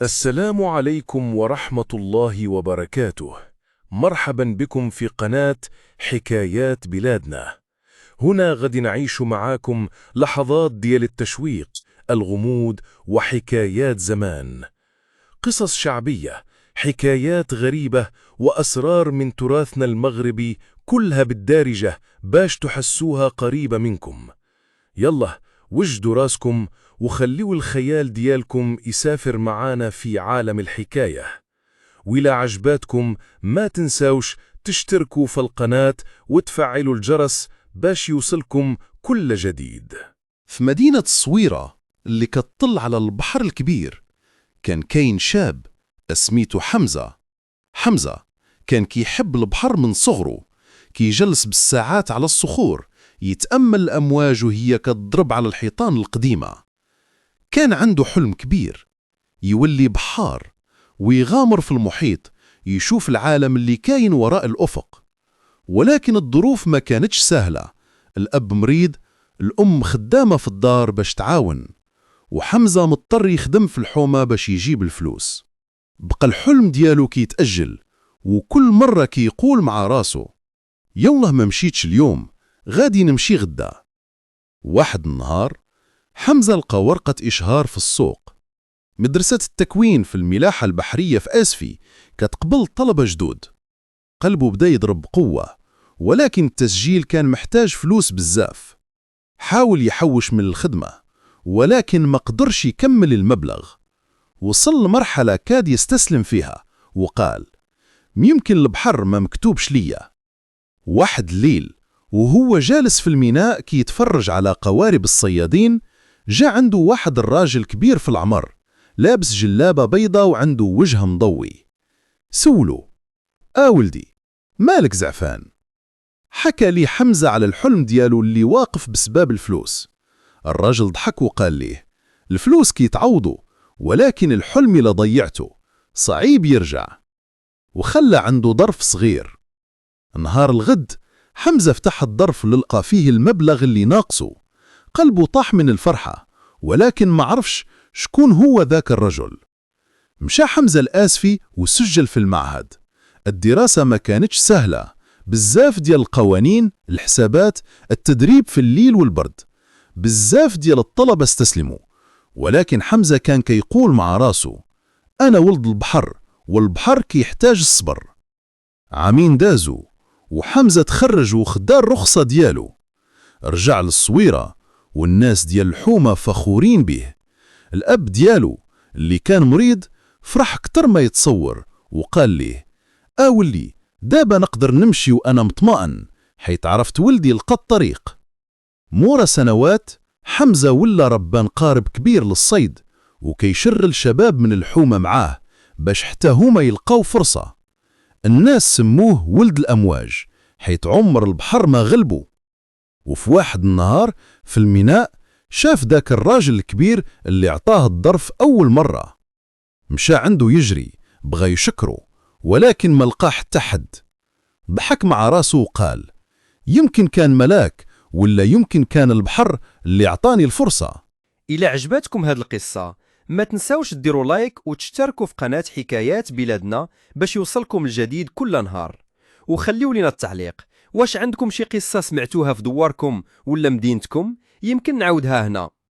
السلام عليكم ورحمة الله وبركاته. مرحبا بكم في قناة حكايات بلادنا. هنا غد نعيش معاكم لحظات ديال التشويق، الغموض وحكايات زمان، قصص شعبية، حكايات غريبة وأسرار من تراثنا المغربي، كلها بالدارجة باش تحسوها قريبة منكم. يلا وجدوا راسكم وخليوا الخيال ديالكم يسافر معانا في عالم الحكاية. وإلى عجباتكم ما تنساوش تشتركوا في القناة وتفعلوا الجرس باش يوصلكم كل جديد. في مدينة الصويرة اللي كتطل على البحر الكبير كان كاين شاب اسميتو حمزة. حمزة كان كيحب البحر من صغره، كيجلس بالساعات على الصخور يتأمل الأمواج وهي كتضرب على الحيطان القديمة. كان عنده حلم كبير، يولي بحار ويغامر في المحيط، يشوف العالم اللي كاين وراء الأفق. ولكن الظروف ما كانتش سهلة، الأب مريض، الأم خدامة في الدار باش تعاون، وحمزة مضطر يخدم في الحومة باش يجيب الفلوس. بقى الحلم ديالو كيتأجل، وكل مرة كيقول مع راسه يالله ما مشيتش اليوم، غادي نمشي غدا. واحد النهار حمزة لقى ورقة إشهار في السوق. مدرسة التكوين في الملاحة البحرية في آسفي كتقبل طلبة جدود. قلبه بدا يضرب بقوة، ولكن التسجيل كان محتاج فلوس بزاف. حاول يحوش من الخدمة، ولكن ما قدرش يكمل المبلغ. وصل لمرحلة كاد يستسلم فيها وقال يمكن البحر ما مكتوبش ليا. واحد الليل وهو جالس في الميناء كي يتفرج على قوارب الصيادين، جاء عنده واحد الراجل كبير في العمر، لابس جلابة بيضة وعنده وجه مضوي. سولو ولدي مالك زعفان؟ حكى لي حمزة على الحلم ديالو اللي واقف بسباب الفلوس. الراجل ضحك وقال ليه الفلوس كي تعوضوا، ولكن الحلم اللي ضيعته صعيب يرجع. وخلى عنده ظرف صغير. نهار الغد حمزة فتح الظرف للقى فيه المبلغ اللي ناقصه. قلبه طاح من الفرحة، ولكن ما عرفش شكون هو ذاك الرجل. مشى حمزة الآسفي وسجل في المعهد. الدراسة ما كانتش سهلة، بزاف ديال القوانين، الحسابات، التدريب في الليل والبرد. بزاف ديال الطلبة استسلموا، ولكن حمزة كان كيقول مع راسه أنا ولد البحر، والبحر كيحتاج الصبر. عامين دازوا وحمزة تخرج وخدا الرخصة ديالو. رجع للصويرة والناس ديال الحومة فخورين به. الأب ديالو اللي كان مريض فرح كتر ما يتصور، وقال ليه ولي دابا نقدر نمشي وأنا مطمئن، حيت عرفت ولدي لقى الطريق. مورا سنوات حمزة ولا ربان قارب كبير للصيد، وكيشر الشباب من الحومة معاه باش حتى هما يلقاو فرصة. الناس سموه ولد الأمواج، حيت عمر البحر ما غلبه. وفي واحد النهار في الميناء شاف داك الراجل الكبير اللي عطاه الظرف أول مرة. مشى عنده يجري، بغى يشكره، ولكن ما لقى حتى حد. ضحك مع راسه وقال يمكن كان ملاك، ولا يمكن كان البحر اللي عطاني الفرصة. إلى عجبتكم هاد القصة ما تنساوش ديروا لايك وتشتركوا في قناة حكايات بلادنا باش يوصلكم الجديد كل نهار. وخليوا لنا التعليق، واش عندكم شي قصة سمعتوها في دواركم ولا مدينتكم؟ يمكن نعاودها هنا.